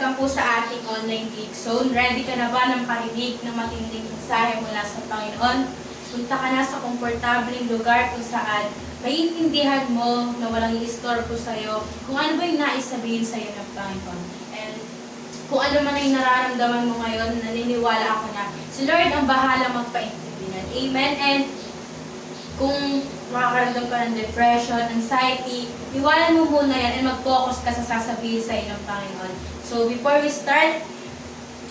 welcome po sa ating online Geek Zone. Ready ka na ba ng parinig ng matinding mensahe mula sa Panginoon? Punta ka na sa komportabling lugar kung saan maiintindihan mo na walang i-istorbo sa'yo kung ano ba yung nais sabihin sa'yo ng Panginoon. And kung ano man ay nararamdaman mo ngayon, naniniwala ako na si Lord ang bahala magpaintindihan. Amen? And kung makakaramdam ka ng depression, anxiety, iwanan mo muna yan and mag-focus ka sa sasabihin sa ng Panginoon. So, before we start,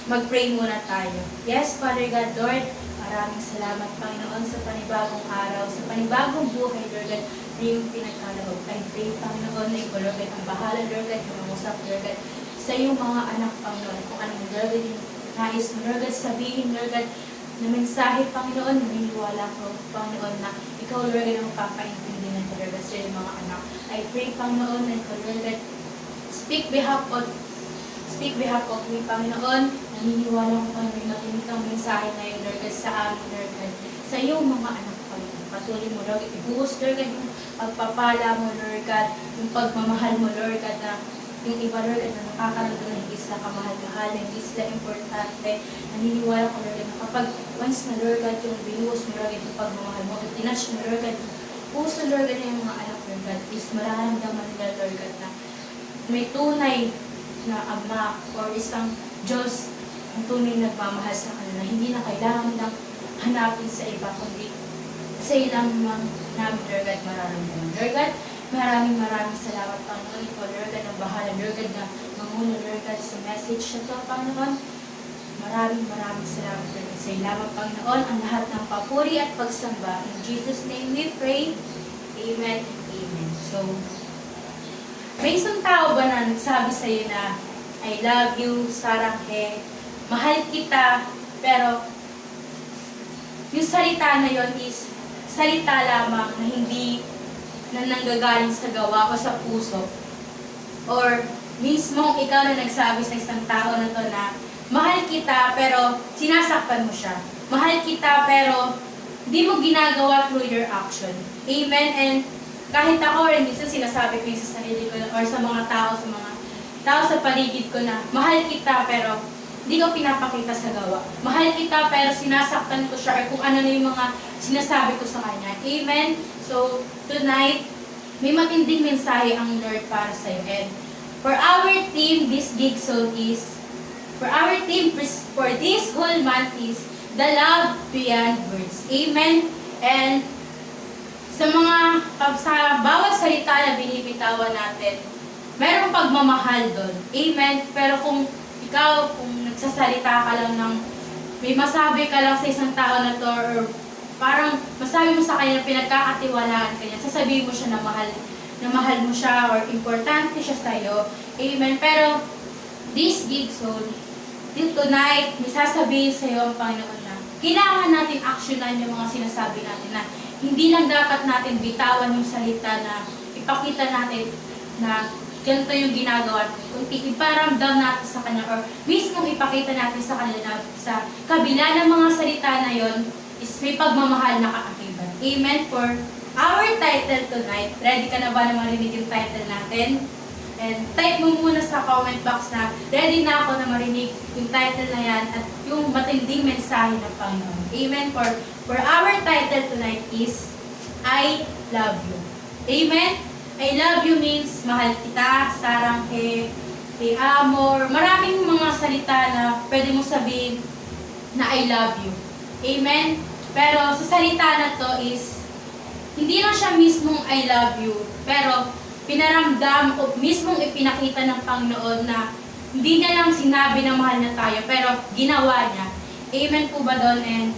mag-pray muna tayo. Yes, Father God, Lord, maraming salamat, Panginoon, sa panibagong araw, sa panibagong buhay, Lord God, na yung pinagkaloob. I pray, Panginoon, na ikaw, Lord God, ang bahala, Lord God, yung mangusap, Lord God, sa iyong mga anak, Panginoon, kung anong, Lord God, yung nais mo, Lord God, sabihin, Lord God, na mensahe, Panginoon, naniniwala ko, Panginoon, na ikaw, Lord God, ang papaintindihan ko, Lord God, sa iyong mga anak. I pray, Panginoon, na ikaw, Lord God, speak behalf of me, Panginoon, naniniwala ko, Panginoon, may matinig kang mensahe ngayon, Lord God, sa amin, Lord God, sa iyong mga anak, Panginoon. Patuloy mo, Lord God, ibuhos, Lord God, yung pagpapala mo, Lord God, yung pagmamahal mo, Lord God, na yung iba, Lord God, na nakakaramdam na hindi sila kamahal-mahal, na hindi sila importante. Naniniwala ko, Lord God, na kapag once na, Lord God, yung binuhos mo, Lord God, yung pagmamahal mo, yung tinatch mo, Lord God, puso, Lord God, yung mga anak, Lord God, is mararamdaman nila, Lord God, na may tunay na ama or isang Diyos ang tunay nagmamahal sa kanila. Hindi na kailangan lang hanapin sa iba, kundi sa ilang namin, Lord God, mararamdaman. Lord God, maraming salamat, Panginoon. Ikaw, Lord God, ang bahala, Lord God, na manguna, Lord God, sa message na ito, Panginoon. Maraming salamat, Lord God. Sa ilaman, Panginoon, ang lahat ng papuri at pagsamba. In Jesus' name we pray. Amen and amen. So, may isang tao ba na nagsabi sa iyo na, I love you, saranghe, mahal kita, pero yung salita na yon is salita lamang na hindi na nanggagaling sa gawa o sa puso. Or mismo ikaw na nagsabi sa isang tao na to na, mahal kita pero sinasaktan mo siya. Mahal kita pero hindi mo ginagawa through your action. Amen? And kahit ako rin, minsan sinasabi ko yung sa sarili ko or sa mga tao sa paligid ko na, mahal kita pero hindi ko pinapakita sa gawa. Mahal kita pero sinasaktan ko siya or kung ano na yung mga sinasabi ko sa kanya. Amen? So, tonight, may matinding mensahe ang Lord para sa iyo. And for our team, this Geek Zone is, for this whole month is, the love beyond words. Amen? And sa bawat salita na binibitawan natin, mayroong pagmamahal doon. Amen? Pero kung nagsasalita ka lang ng, may masabi ka lang sa isang tao na to, or parang masabi mo sa kanya, pinagkakatiwalaan ka niya, sasabihin mo siya na mahal mo siya, or importante siya sa'yo. Amen? Pero, this Geek Zone, tonight, may sasabihin sa'yo ang Panginoon na, kailangan natin actionan yung mga sinasabi natin na, hindi lang dapat natin bitawan yung salita na ipakita natin na ganito yung ginagawa natin. Kundi iparamdam natin sa kanya or mismo ipakita natin sa kanya na sa kabila ng mga salita na yon is may pagmamahal na kaakibat. Amen? For our title tonight, ready ka na ba na marinig yung title natin? And type mo muna sa comment box na ready na ako na marinig yung title na yan at yung matinding mensahe ng Panginoon. Amen? For our title tonight is, I love you. Amen? I love you means, mahal kita, saranghe, te amo, maraming mga salita na pwede mo sabihin na I love you. Amen? Pero sa salita na to is, hindi lang siya mismong I love you, pero pinaramdam o mismong ipinakita ng Panginoon na hindi niya lang sinabi na mahal na tayo, pero ginawa niya. Amen po ba doon? And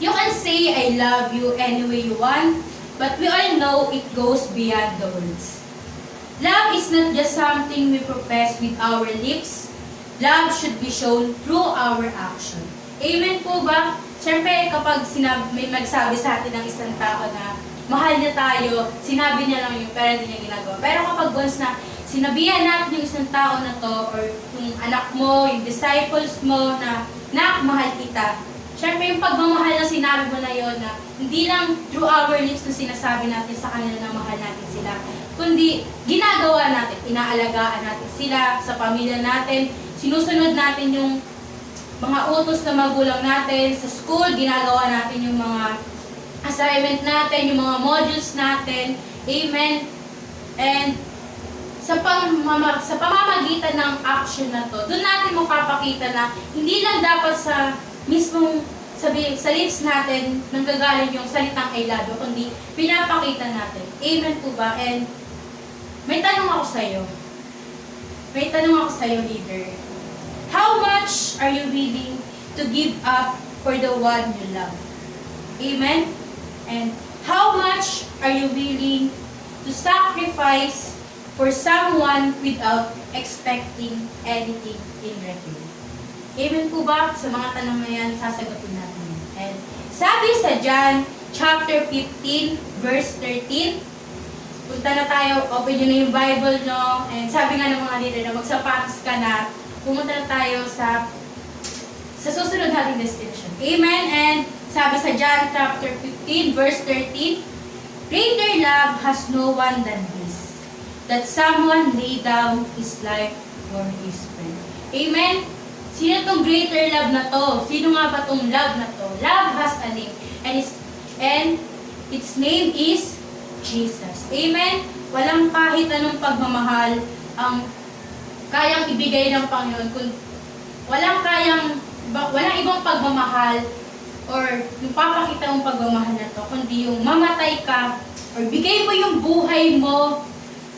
you can say, I love you any way you want, but we all know it goes beyond the words. Love is not just something we profess with our lips. Love should be shown through our action. Amen po ba? Siyempre, kapag may magsabi sa atin ng isang tao na mahal niya tayo, sinabi niya lang yung pero hindi niya ginagawa. Pero kapag once na sinabihan natin yung isang tao na to, or yung anak mo, yung disciples mo na, mahal kita, siyempre, yung pagmamahal na sinabi mo na yun na hindi lang through our lips na sinasabi natin sa kanila na mahal natin sila. kundi ginagawa natin. Inaalagaan natin sila sa pamilya natin, sinusunod natin yung mga utos na magulang natin, sa school, ginagawa natin yung mga assignment natin, yung mga modules natin. Amen. And sa pamamagitan ng action na to, doon natin mapapakita na hindi lang dapat sa mismong sa lips natin nanggagaling yung salitang I love you, kundi pinapakita natin. Amen po ba? And may tanong ako sa'yo. Leader. How much are you willing to give up for the one you love? Amen? And how much are you willing to sacrifice for someone without expecting anything in return? Amen po ba? Sa mga tanong na yan, sasagutin natin yan. And sabi sa John chapter 15, verse 13, punta na tayo, open nyo na yung Bible, no? And sabi nga ng mga leader na magsapatos ka na, pumunta na tayo sa susunod nating destination. Amen? And sabi sa John chapter 15, verse 13, greater love has no one than this, that someone lay down his life for his friend. Amen? Sino tong greater love na to? Sino nga ba tong love na to? Love has a name. And its name is Jesus. Amen? Walang kahit anong pagmamahal ang kayang ibigay ng Panginoon. Walang ibang pagmamahal or yung papakita mong pagmamahal na to, kundi yung mamatay ka or bigay mo yung buhay mo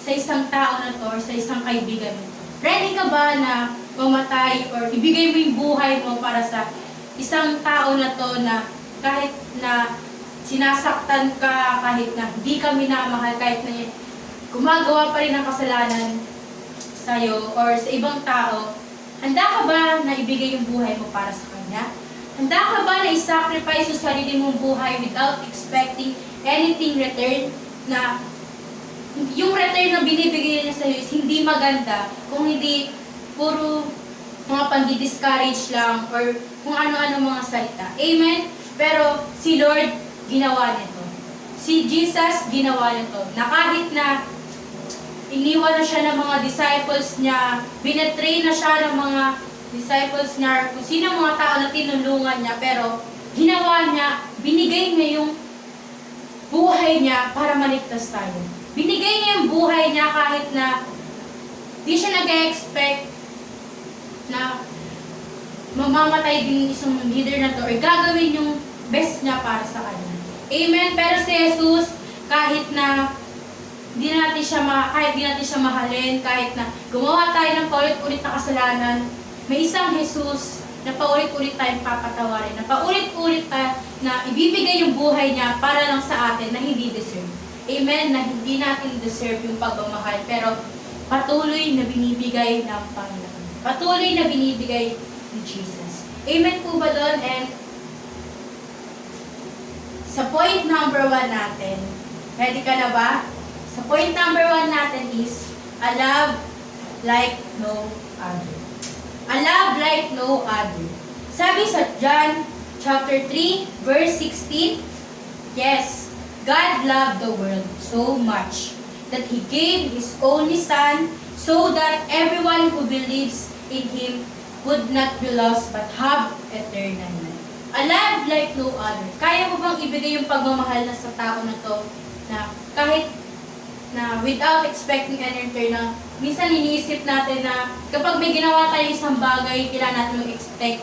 sa isang tao na to or sa isang kaibigan mo. Ready ka ba na mamatay or ibigay mo yung buhay mo para sa isang tao na to na kahit na sinasaktan ka, kahit na hindi ka minamahal, kahit na gumagawa pa rin ng kasalanan sa'yo or sa ibang tao, handa ka ba na ibigay yung buhay mo para sa kanya? Handa ka ba na i-sacrifice yung sarili mong buhay without expecting anything return? Na yung return na binibigay niya sa'yo is hindi maganda kung hindi puro mga pandi-discourage lang or kung ano-ano mga salita. Amen? Pero si Lord ginawa nito. Si Jesus ginawa nito. Na kahit na iniwan na siya ng mga disciples niya, binetray na siya ng mga disciples niya, kung sino mga tao na tinulungan niya, pero ginawa niya, binigay niya yung buhay niya para maligtas tayo. Binigay niya yung buhay niya kahit na di siya nag-expect na mamamatay din isang leader na to or gagawin yung best niya para sa kanya. Amen? Pero si Jesus, kahit di natin siya mahalin, kahit na gumawa tayo ng paulit-ulit na kasalanan, may isang Jesus na paulit-ulit tayong papatawarin, na paulit-ulit na ibibigay yung buhay niya para lang sa atin na hindi deserve. Amen? Na hindi natin deserve yung pagmamahal, pero patuloy na binibigay ng Panginoon. Patuloy na binibigay ni Jesus. Amen po ba doon? And sa point number 1 natin, ready ka na ba? Sa point number 1 natin is, a love like no other. A love like no other. Sabi sa John chapter 3, verse 16, yes, God loved the world so much that He gave His only Son so that everyone who believes in Him would not be lost but have eternal life. A love like no other. Kaya mo bang ibigay yung pagmamahal na sa tao na to na kahit na without expecting any return, na minsan iniisip natin na kapag may ginawa tayo isang bagay, kailangan natin mag-expect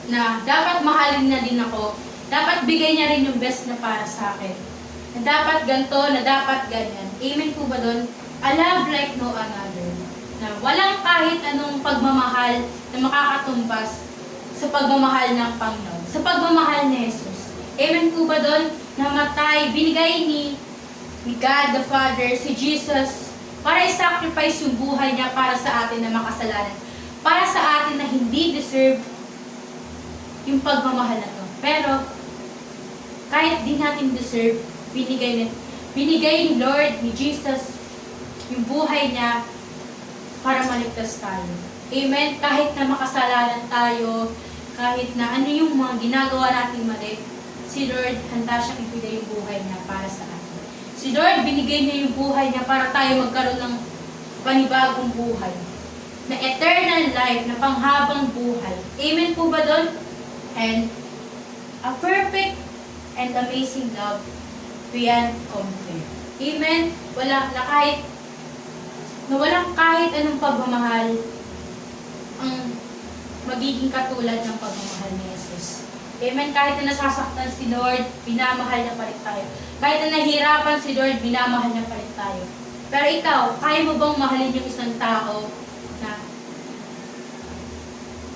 na dapat mahalin na din ako, dapat bigay niya rin yung best na para sa akin, na dapat ganito, na dapat ganyan. Amen po ba doon? A love like no another. Na walang kahit anong pagmamahal na makakatumbas sa pagmamahal ng Panginoon, sa pagmamahal ni Jesus. Amen po ba doon? Namatay, binigay ni God the Father, si Jesus, para i-sacrifice yung buhay niya para sa atin na makasalanan. Para sa atin na hindi deserve yung pagmamahal na to. Pero, kahit di natin deserve, binigay ni Lord, ni Jesus, yung buhay niya para maligtas tayo. Amen? Kahit na makasalanan tayo, kahit na ano yung mga ginagawa natin mali, si Lord, handa siyang ibigay yung buhay niya para sa atin. Si Lord, binigay niya yung buhay niya para tayo magkaroon ng panibagong buhay. Na eternal life, na panghabang buhay. Amen po ba doon? And a perfect and amazing love beyond compare. Amen? Walang kahit anong pagmamahal ang magiging katulad ng pagmamahal ni Jesus. Amen? Kahit na nasasaktan si Lord, binamahal niya pa rin tayo. Kahit na nahihirapan si Lord, binamahal niya pa rin tayo. Pero ikaw, kaya mo bang mahalin yung isang tao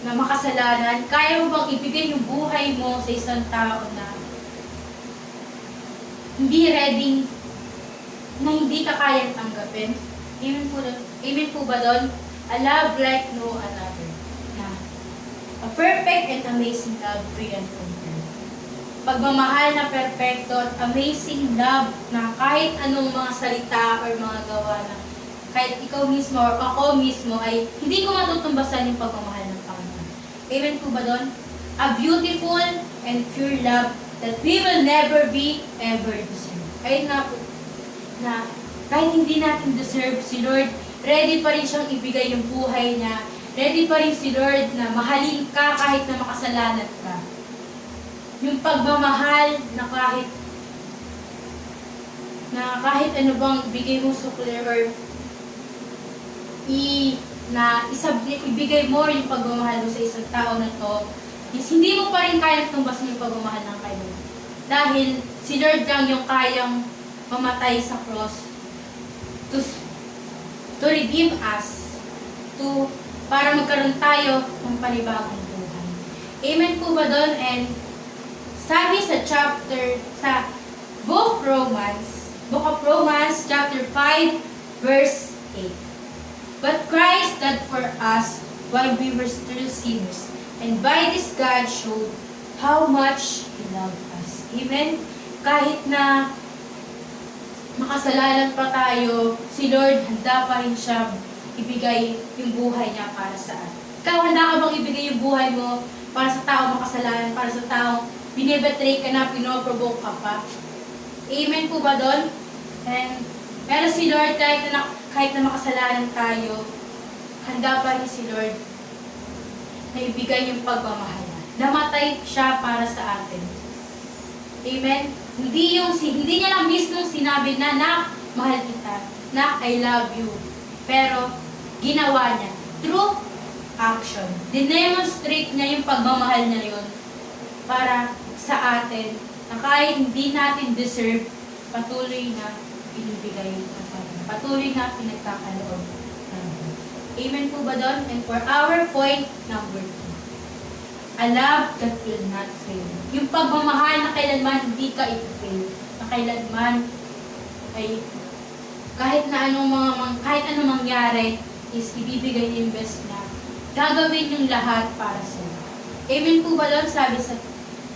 na makasalanan? Kaya mo bang ibigay yung buhay mo sa isang tao na hindi ready, na hindi ka kayang tanggapin? Amen po ba doon? A love like no another. A perfect and amazing love beyond compare. Pagmamahal na perfecto at amazing love na kahit anong mga salita or mga gawa na kahit ikaw mismo or ako mismo ay hindi ko matutumbasan yung pagmamahal ng Panginoon. Amen po ba doon? A beautiful and pure love that we will never be ever deserve. Ayun nga po, na kahit hindi natin deserve, si Lord, ready pa rin siyang ibigay yung buhay niya. Ready pa rin si Lord na mahalin ka kahit na makasalanan ka. Yung pagmamahal na kahit ano bang ibigay mo sukli or ibigay mo yung pagmamahal mo sa isang tao na to, is hindi mo pa rin kayang tumbasan yung pagmamahal ng kaibigan. Dahil si Lord lang yung kayang mamatay sa cross to redeem us, para magkaroon tayo ng panibagong buhay. Amen po ba doon? And sabi sa Book of Romans, chapter 5, verse 8. But Christ died for us while we were still sinners, and by this God showed how much He loved us. Amen? Kahit na makasalanan pa tayo, si Lord handa pa rin siya ibigay yung buhay niya para sa atin. Ikaw, handa ka bang ibigay yung buhay mo para sa taong makasalanan, para sa taong binibetray ka na, pinoprovoke ka pa? Amen po ba doon? Pero si Lord, kahit na makasalanan tayo, handa pa rin si Lord na ibigay yung pagmamahal. Namatay siya para sa atin. Amen? Hindi niya lang mismong sinabi na, mahal kita, I love you. Pero, ginawa niya through action. Dinemonstrate niya yung pagmamahal niya yun para sa atin na kahit hindi natin deserve, patuloy na binibigay ng Panginoon. Patuloy na pinagkakaloob. Amen po ba doon? And for our point number 2, a love that will not fail. Yung pagmamahal na kailanman hindi ka i-fail. Na kailanman ay kahit anong mangyari is ibibigay niya yung best na gagawin yung lahat para sa iyo. Amen po ba doon? Sabi sa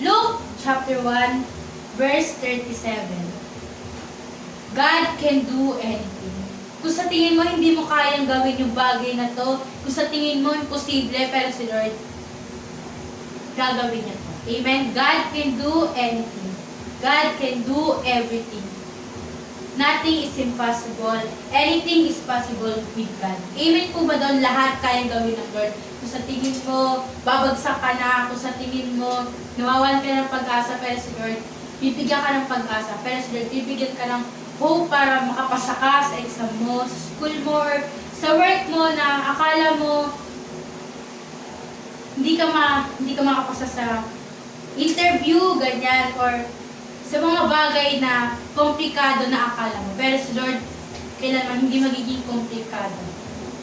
Luke chapter 1 verse 37. God can do anything. Kung sa tingin mo hindi mo kayang gawin yung bagay na to, kung sa tingin mo imposible, pero si Lord gagawin niya to. Amen? God can do anything. God can do everything. Nothing is impossible. Anything is possible with God. Amen po ba doon? Lahat kayang gawin ng Lord. Kung sa tingin mo, babagsak ka na. Kung sa tingin mo, nawawalan ka ng pag-asa. Pero si Lord, bibigyan ka ng pag-asa. Pero si Lord, bibigyan ka ng hope para makapasa ka sa exam mo, sa school mo, or sa work mo na akala mo hindi ka makapasa sa interview, ganyan, or sa mga bagay na komplikado na akala mo. Pero si Lord, kailanman hindi magiging komplikado.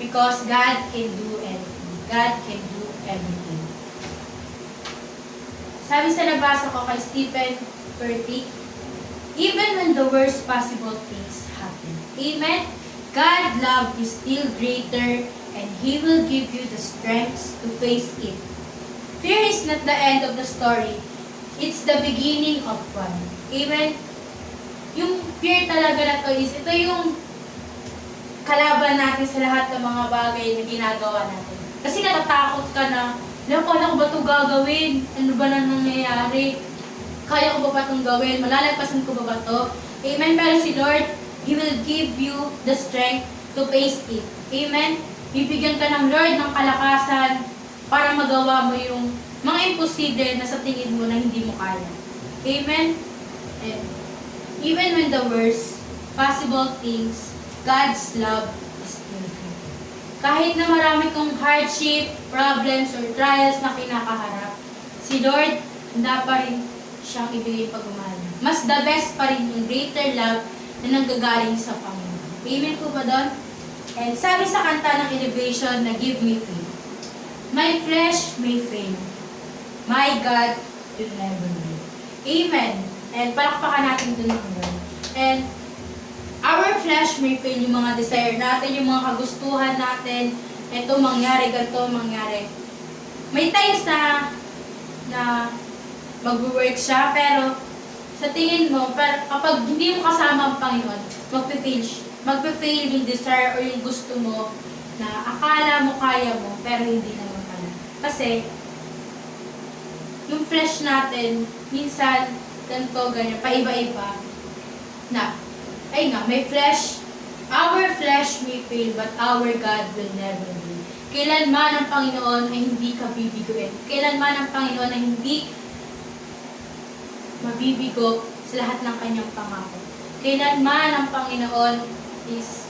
Because God can do anything. God can do everything. Sabi sa nabasa ko kay Stephen Furtick, even when the worst possible things happen. Amen? God's love is still greater and He will give you the strength to face it. Fear is not the end of the story. It's the beginning of one. Amen? Yung fear talaga na to is, ito yung kalaban natin sa lahat ng mga bagay na ginagawa natin. Kasi natatakot ka na, paano ko ba ito gagawin? Ano ba na nangyayari? Kaya ko ba itong gawin? Malalagpasan ko ba ito? Amen? Pero si Lord, He will give you the strength to face it. Amen? Bibigyan ka ng Lord ng kalakasan para magawa mo yung mga imposible na sa tingin mo na hindi mo kaya. Amen? And even when the worst possible things, God's love is still here. Kahit na marami kong hardship, problems, or trials na kinakaharap, si Lord, handa pa rin siyang ibigay pagmamahal. Mas the best pa rin yung greater love na nanggagaling sa Panginoon. Amen po ba doon? And sabi sa kanta ng Elevation na Give Me Faith, my flesh may fail, my God will never fail. Amen. And palakpakan natin doon ng Lord. And our flesh may fail, yung mga desire natin, yung mga kagustuhan natin, ito mangyari, ganito mangyari. May times na mag-work siya, pero sa tingin mo, kapag hindi mo kasama ang Panginoon, magpe-fail yung desire or yung gusto mo na akala mo kaya mo, pero hindi naman pala. Kasi, yung flesh natin, minsan, ganito, ganyan, paiba-iba, na, ay nga, may flesh, our flesh may fail, but our God will never fail. Kailanman ang Panginoon ay hindi ka bibiguin. Kailanman ang Panginoon ay hindi mabibigo sa lahat ng kanyang pangako. Kailanman ang Panginoon is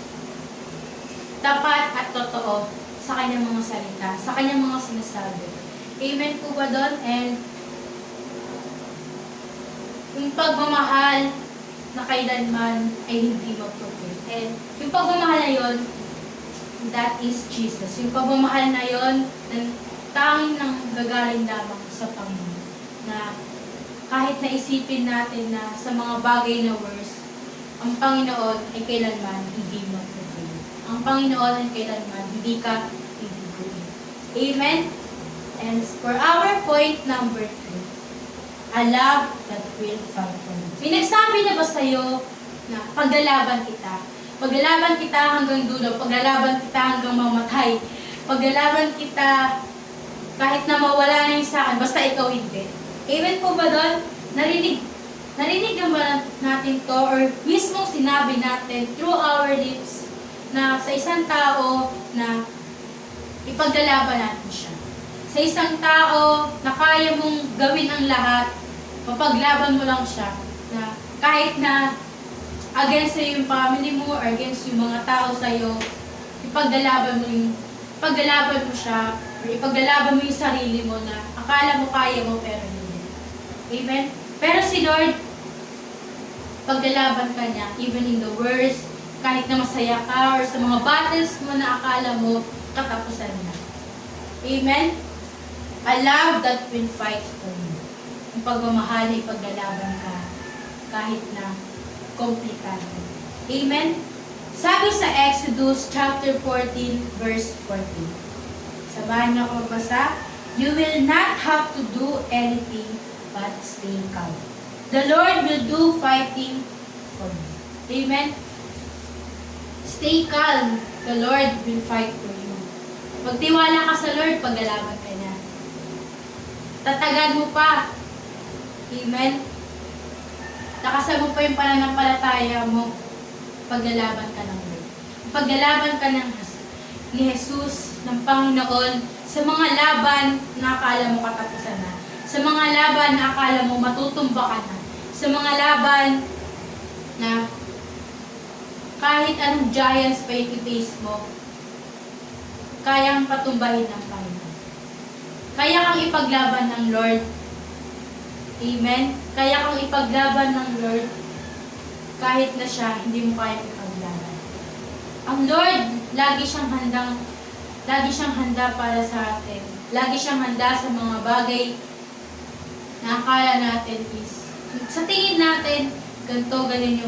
tapat at totoo sa kanyang mga salita, sa kanyang mga sinasabi. Amen po ba doon? And yung pagmamahal na kailanman ay hindi mag-fulfill. And yung pagmamahal na yun, that is Jesus. Yung pagmamahal na yun, tanging nang gagaling lamang sa Panginoon. Na kahit naisipin natin na sa mga bagay na worse, ang Panginoon ay kailanman hindi mag-fulfill. Ang Panginoon ay kailanman hindi ka ibiguin. Amen? And for our point number 3, a love that will fight for you. Pinagsabi na ba sa'yo na paglalaban kita? Paglalaban kita hanggang dulo, paglalaban kita hanggang mamatay, paglalaban kita kahit na mawala na yung saan, basta ikaw hindi. Amen po ba doon? Narinig naman natin to or mismong sinabi natin through our lips na sa isang tao na ipaglalaban natin siya. Sa isang tao na kaya mong gawin ang lahat, mapaglaban mo lang siya na kahit na against sa yung family mo or against yung mga tao sa iyo, ipaglalaban mo siya or ipaglalaban mo yung sarili mo na akala mo kaya mo pero hindi. Amen? Pero si Lord, paglalaban ka niya, even in the worst, kahit na masaya ka or sa mga battles mo na akala mo katapusan na. Amen? A love that will fight for you. Yung pagmamahal ay paglalaban ka kahit na komplikado. Amen? Sabi sa Exodus chapter 14 verse 14. Sabahan niyo ako magbasa. You will not have to do anything but stay calm. The Lord will do fighting for you. Amen? Stay calm. The Lord will fight for you. Magtiwala ka sa Lord, paglalaban ka niya. Tatagan mo pa. Amen? Takasan mo pa yung pananampalataya mo. Paglalaban ka ng Lord. Paglalaban ka ni Jesus, ng Panginoon, sa mga laban na akala mo katapusan na. Sa mga laban na akala mo matutumba ka na. Sa mga laban na kahit anong giants pa yung i-face mo, kayang patumbahin ng Panginoon. Kaya kang ipaglaban ng Lord. Amen? Kaya kang ipaglaban ng Lord kahit na siya, hindi mo kaya ipaglaban. Ang Lord, lagi siyang handa para sa atin. Lagi siyang handa sa mga bagay na akala natin is, sa tingin natin, ganito, ganun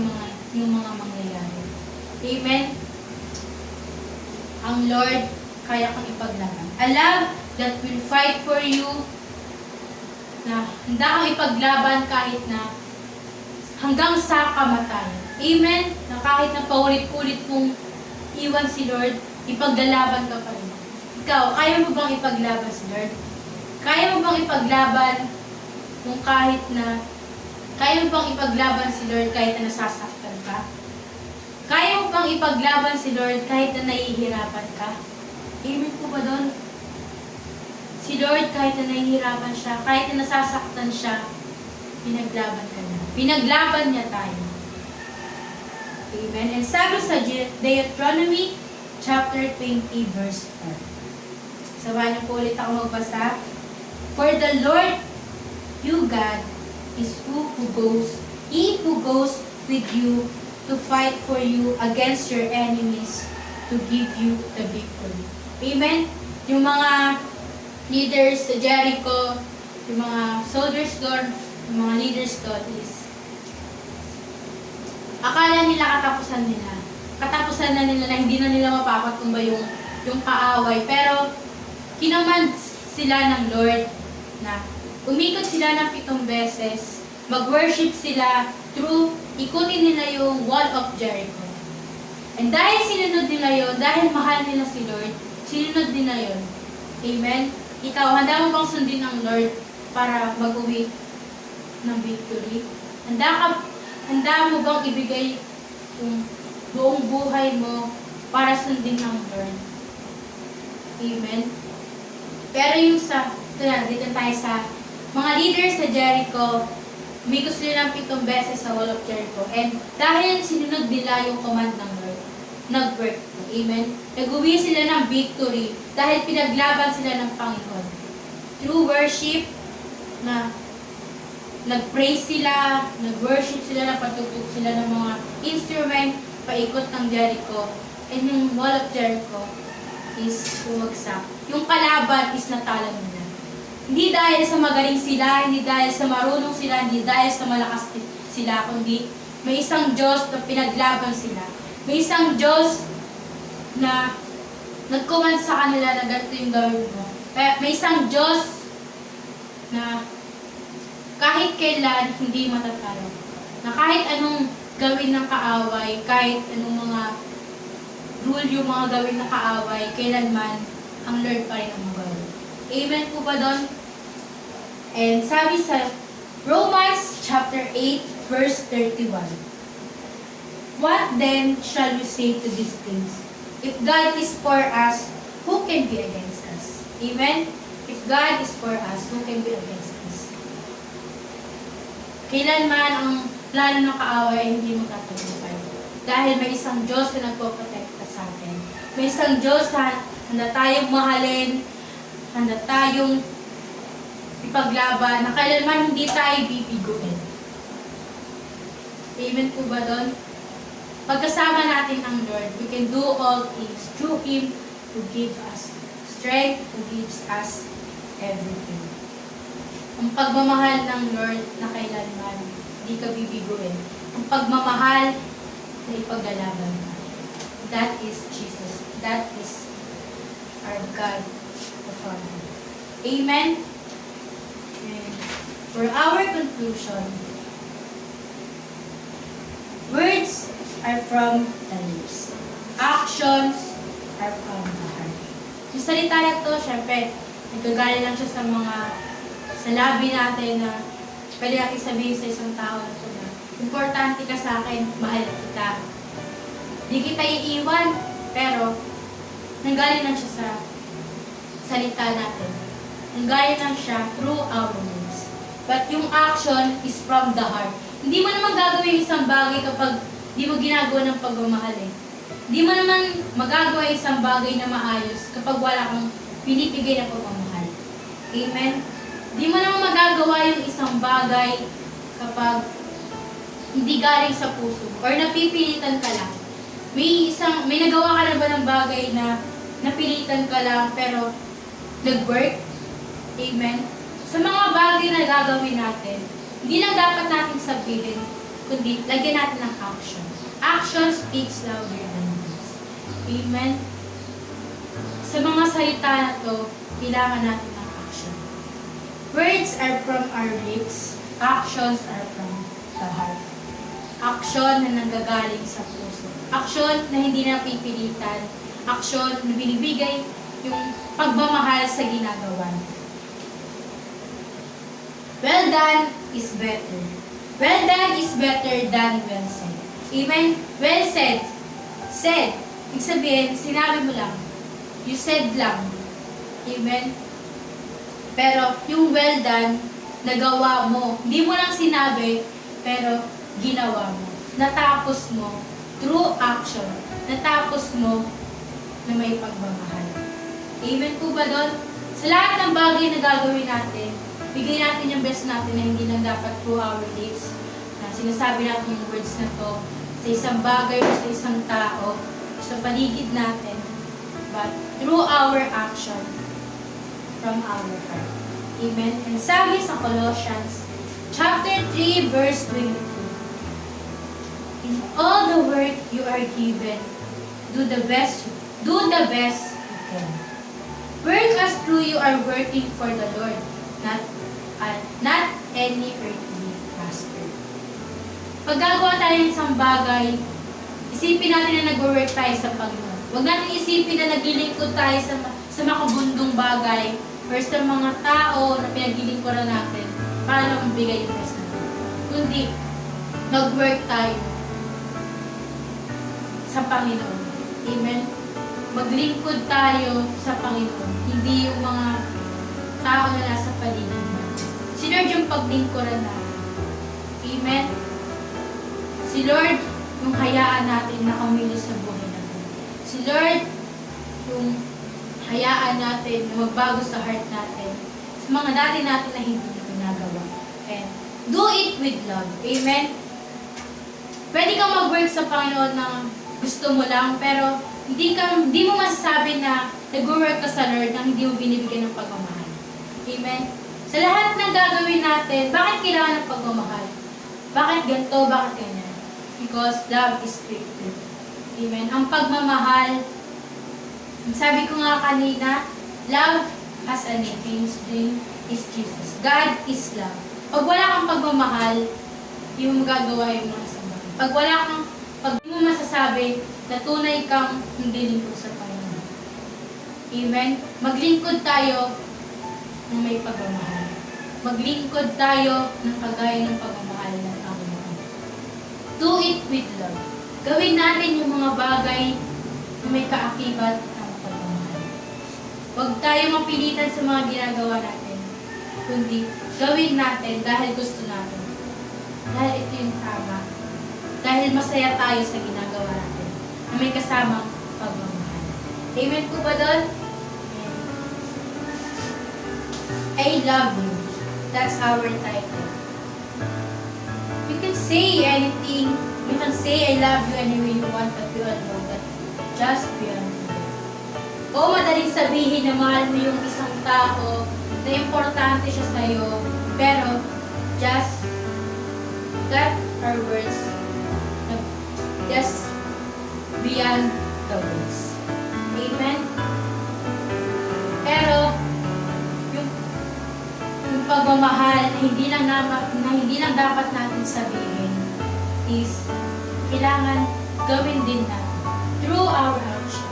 yung mga mangyayari. Amen? Ang Lord, kaya kang ipaglaban. A love that will fight for you, na handa kang ipaglaban kahit na hanggang sa kamatayan. Amen? Na kahit na paulit-ulit mong iwan si Lord, ipaglalaban ka pa rin. Ikaw, kaya mo bang ipaglaban si Lord? Kaya mo bang ipaglaban kung kahit na Kaya mo bang ipaglaban si Lord kahit na nasasaktan ka? Kaya mo bang ipaglaban si Lord kahit na nahihirapan ka? Amen po ba doon? Si Lord kahit na nahihirapan siya, kahit na nasasaktan siya, pinaglaban ka niya. Pinaglaban niya tayo. Amen. And sabi sa Deuteronomy chapter 20 verse 4. Sabahan niyo po ulit ako magbasa. For the Lord, you God, is He who goes with you to fight for you against your enemies to give you the victory. Amen? Yung mga leaders sa Jericho, yung mga soldiers doon, yung mga leaders doon is akala nila katapusan na nila na hindi na nila mapapatumba yung kaaway. Pero kinaman sila ng Lord na umikot sila ng 7 beses, mag-worship sila through ikutin nila yung wall of Jericho. And dahil sinunod nila yun, dahil mahal nila si Lord, sinunod nila yun. Amen? Ikaw, handa mo bang sundin ang Lord para mag-uwi ng victory? Handa mo bang ibigay yung buong buhay mo para sundin ng Lord? Amen? Pero yung dito tayo sa mga leaders sa Jericho, umikot sila ng 7 beses sa wall of Jericho. And dahil sinunod nila yung command ng Lord, nag-work. Amen? Nag-uwi sila ng victory dahil pinaglaban sila ng Panginoon. Through worship, na nag-praise sila, nag-worship sila, napatugtog sila ng mga instrument, paikot ng Jericho. And yung wall of Jericho is bumagsak. Yung kalaban is natalo nila. Hindi dahil sa magaling sila, hindi dahil sa marunong sila, hindi dahil sa malakas sila, kundi may isang Diyos na pinaglaban sila. May isang Diyos na nag-command sa kanila na ganito yung gawin mo. May isang Diyos na kahit kailan hindi matatalo. Na kahit anong gawin ng kaaway, kahit anong mga rule yung mga gawin ng kaaway, kailanman ang Lord pa rin ang magawin. Amen po ba doon? And sabi sa Romans chapter 8 verse 31. What then shall we say to these things? If God is for us, who can be against us? Amen? If God is for us, who can be against us? Kailanman ang plano ng kaaway ay hindi magtatagumpay. Dahil may isang Diyos na nagpoprotekta sa atin. May isang Diyos na handa tayong mahalin, handa tayong ipaglaban, na kailanman hindi tayo bibiguin. Amen po ba doon? Pagkasama natin ang Lord, we can do all things through Him who gives us strength, who gives us everything. Ang pagmamahal ng Lord na kailanman, hindi ka bibiguin. Ang pagmamahal na ipaglalaban ka. That is Jesus. That is our God the Father. Amen? And for our conclusion, words are from the lips. Actions are from the heart. Yung salita na to, syempre, nagkagaling lang siya sa labi natin na pwede natin sabihin sa isang tao na ito na importante ka sa akin, mahal kita. Di kita iiwan, pero nanggaling lang siya sa salita natin. Nanggaling lang siya through our words. But yung action is from the heart. Hindi mo naman gagawin isang bagay kapag di mo ginagawa ng pagmamahal eh. Hindi mo naman magagawa isang bagay na maayos kapag wala kang pinipigay na pagmamahal. Amen? Hindi mo naman magagawa yung isang bagay kapag hindi galing sa puso or napipilitan ka lang. May nagawa ka na ba ng bagay na napilitan ka lang pero nag-work? Amen? Sa mga bagay na gagawin natin, hindi lang dapat natin sabihin, kundi lagyan natin ng action. Action speaks louder than words. Amen? Sa mga salita na to, kailangan natin ng action. Words are from our lips. Actions are from the heart. Action na nanggagaling sa puso. Action na hindi na pipilitan. Action na binibigay yung pagmamahal sa ginagawa. Well done is better Well done is better than well said. Amen? Well said. Said. Ibig sabihin, sinabi mo lang. You said lang. Amen? Pero yung well done, nagawa mo. Hindi mo lang sinabi, pero ginawa mo. Natapos mo through action. Natapos mo na may pagmamahal. Amen po ba doon? Sa lahat ng bagay na gagawin natin, bigay natin yung best natin na hindi lang dapat through our lips. Na sinasabi natin yung words na to sa isang bagay o sa isang tao, sa paligid natin, but through our action from our heart. Amen? And sabi sa Colossians, chapter 3, verse 22, in all the work you are given, do the best you can. Work as through you are working for the Lord, not any earthly master. Pag gagawa tayo ng isang bagay, isipin natin na nag-work tayo sa Panginoon. Huwag natin isipin na naglilingkod tayo sa makabundong bagay or sa mga tao na pinaglilingkuran natin para lang mabigay yung best natin. Kundi, mag-work tayo sa Panginoon. Amen? Maglingkod tayo sa Panginoon. Hindi yung mga tao na nasa paligid natin. Si Lord yung paglingkuran natin. Amen? Si Lord yung hayaan natin na kumilos sa buhay natin. Si Lord yung hayaan natin na magbago sa heart natin sa mga dati natin na hindi ginagawa. And do it with love. Amen? Pwede kang mag-work sa Panginoon na gusto mo lang, pero hindi mo masasabi na nag-work ka sa Lord na hindi mo binibigyan ng pagmamahal. Amen? Sa lahat ng gagawin natin, bakit kailangan ng pagmamahal? Bakit ganito? Bakit ganyan? Because love is spiritual. Amen? Ang pagmamahal, sabi ko nga kanina, love has a name. His name is Jesus. God is love. Pag wala kang pagmamahal, hindi mo magagawa yung mga sabay. Pag di mo masasabi na tunay kang hindi lingkod sa Panginoon. Amen? Maglingkod tayo ng may pagmamahal. Maglingkod tayo ng kagaya ng pagmamahal ng Panginoon. Do it with love. Gawin natin yung mga bagay na may kaakibat ng pagmamahal. Huwag tayo mapilitan sa mga ginagawa natin, kundi gawin natin dahil gusto natin. Dahil ito yung tama. Dahil masaya tayo sa ginagawa natin na may kasamang pagmamahal. Amen po ba doon? I love you. That's our title. You can say anything. You can say I love you any way you want, but you all know that just beyond you. O madaling sabihin na mahal mo yung isang tao na importante siya sa'yo, pero just that are words just beyond the words. Amen? Pero yung pagmamahal na hindi lang dapat natin sabihin is kailangan gawin din natin through our action.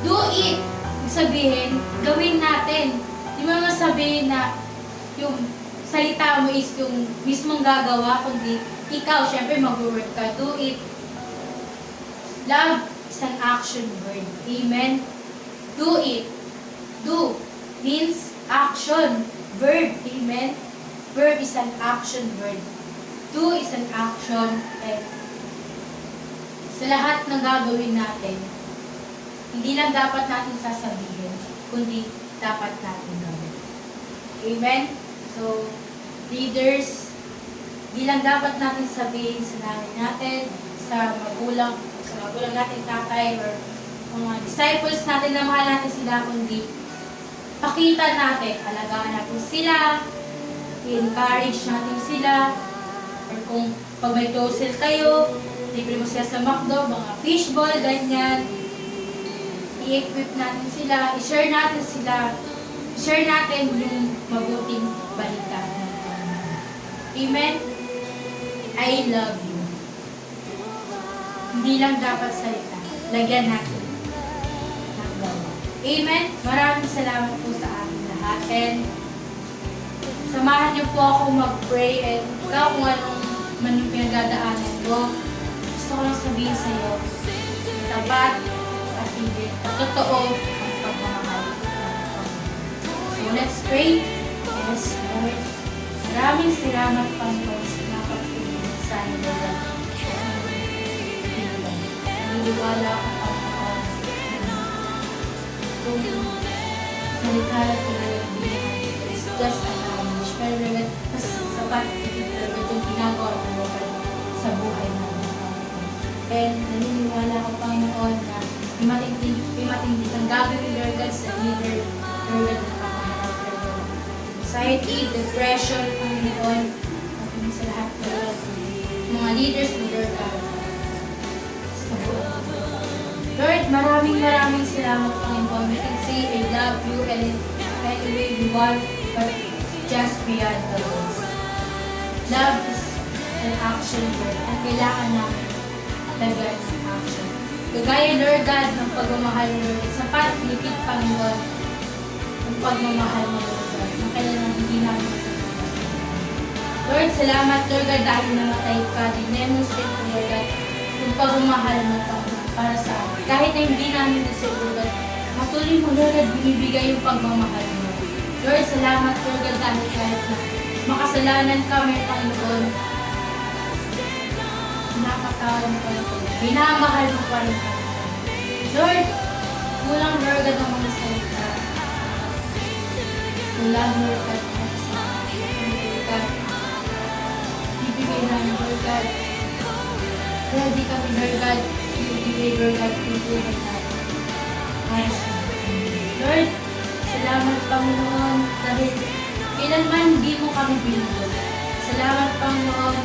Do it. Ibig sabihin, gawin natin. Hindi mo naman sabihin na yung salita mo is yung mismong gagawa, kundi ikaw, syempre mag-work ka. Do it. Love is an action word. Amen? Do it. Do means action. Verb. Amen? Verb is an action word. Do is an action. And sa lahat ng gagawin natin, hindi lang dapat natin sasabihin, kundi dapat natin gawin. Amen? So, leaders, hindi lang dapat natin sabihin sa nanay natin, sa magulang natin, tatay, or mga disciples natin na mahal natin sila, kundi pakita natin, alagaan natin sila, i-encourage natin sila, or kung pag may closel kayo, libre mo sila sa McDo, mga fishball, ganyan, i-equip natin sila, i-share natin sila, share natin yung mabuting balita. Amen? I love you. Hindi lang dapat salita. Lagyan natin ng gawa. Amen? Maraming salamat po sa ating lahat. And samahan niyo po ako mag-pray and Ikaw kung anong man yung pinagdadaanan mo, gusto ko lang sabihin sa'yo, tapat at higit at totoo ang pagmamahal. So let's pray. Yes, Lord. Maraming salamat, Panginoon, sa napagpili sa inyo. Naniniwala ko, Panginoon, kung salita at pinagbihan is just a knowledge. Pero Lord, mas sapat yung ginagawa mo sa buhay namin. And naniniwala ko, Panginoon, na imatindi ang gagawin, Lord God, sa leader, Lord God, na pamaharap, Lord God. Anxiety, depression, Panginoon, at sa lahat, Lord, mga leaders, Lord God, sa buhay. Lord, maraming salamat, Panginoon. We can say, I love you, and anyway we want, but just beyond the words. Love is an action word, at kailangan namin lagyan ng action. Kagaya, Lord God, ng pagmamahal mo, Lord, sapat, higit, Panginoon, ang pagmamahal mo, Lord God, na kailangan hindi namin matapos. Lord, salamat, Lord God, dahil namatay ka, dinemonstrate mo, Lord God, yung pagmamahal mo, Panginoon, para sa amin. Kahit na hindi namin deserve, Lord God, patuloy mo, Lord God, binibigay yung pagmamahal mo. Lord, salamat, Lord God, dahil kahit na makasalanan kami, Panginoon, nakatawad mo pa rin kami. Minamahal mo pa rin kami. Lord, kulang, Lord God, ang mga salita. Kulang, Lord God, ang mga salita. Lord God, ibigay namin, Lord God. Ready kami, Lord God, ibigay, Lord God, ibigay natin. Para sa Lord, salamat, Panginoon, dahil kailanman hindi mo kami binigyan. Salamat, Panginoon,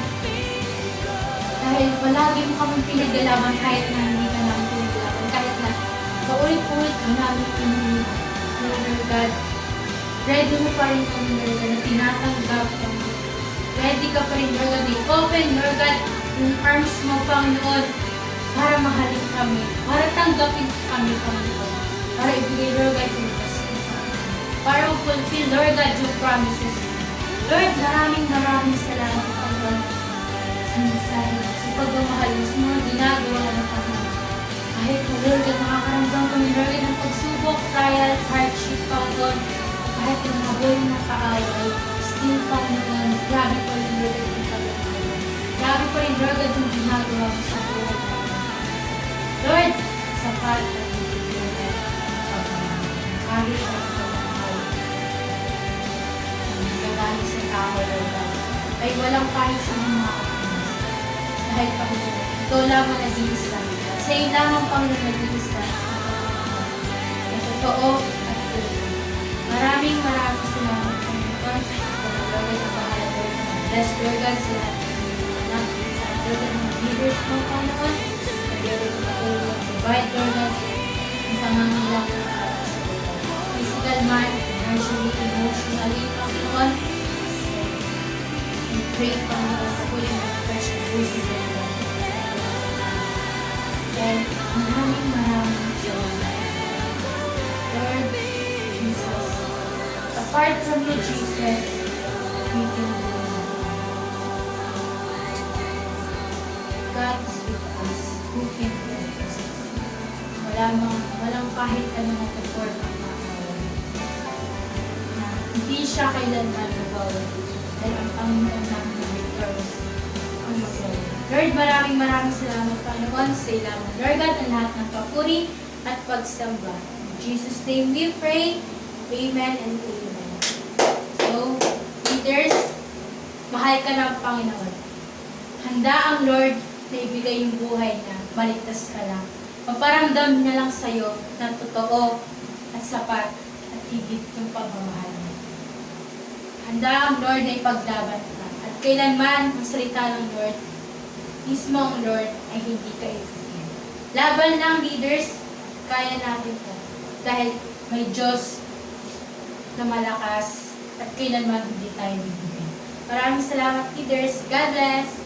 dahil palagi mo kami pinaggalaban kahit na hindi ka namin pinaggalaban, kahit na paulit-ulit ka namin pinili. Lord God, ready mo pa rin kami, Lord God, na tinatanggap kami. Ready ka pa rin, Lord God, i-open, Lord God, yung arms mo, Panginoon, para mahalin kami, para tanggapin kami, Panginoon, para ibigay, Lord God, yung blessing, para fulfill, Lord God, your promises. Lord, maraming salamat, Panginoon, sa mensahe, sa pagmamahal mo, sa mga ginagawa ng Panginoon. Kahit na, Lord God, nakakaramdam kami, Lord God, ng pagsubok, trials, hardship, Panginoon, kahit na mabuhay na kaaway, still, Panginoon, grabe pa rin, Lord God, yung pagmamahal. Grabe pa rin, Lord God, yung ginagawa mo sa buhay namin. Lord, sapat na ibigay na pagmamahal. Kahit na pagmamahal. Ang gagaling sa tao, Lord God, ay walang kahit sa mga kapinis. Dahil, Panginoon, ito lang ang nag-iisa. Sa iyo lamang, Panginoon, nag-iisa. Ang totoo at tulad. Maraming salamat, Panginoon. Lord God, ang bahala, Lord God. Bless, Lord God, sa lahat. Lord God, mga leaders mo, Panginoon. Lord God, matulog. Provide, Lord God, ang pangangailangan ng para sa Lord God. Physical man, financially, emotionally, Panginoon. We pray, Panginoon, sa kulit ng fresh and busy, Lord God. And maraming salamat. Lord Jesus, apart from you, Jesus, we can do it. God is with us. Who can help us? Walang kahit anong effort ang makakawal. Na hindi siya kailanman nabawal. Dahil ang Panginoon namin na victorious ang magawal. Lord, maraming salamat, Panginoon, sa ilaman. Lord God, ang lahat ng papuri at pagsamba. In Jesus' name we pray. Amen and amen. So, leaders, mahal ka ng Panginoon. Handa ang Lord na ibigay yung buhay niya, maligtas ka lang. Paparamdam niya lang sa'yo na totoo at sapat at higit yung pagmamahal niya. Handa ang Lord na ipaglaban ka. At kailanman, ang salita ng Lord, mismo ang Lord ay hindi ka i-fear. Laban lang, leaders, kaya natin ito. Dahil may Diyos na malakas at kailanman hindi tayo bibigyan. Maraming salamat, leaders. God bless!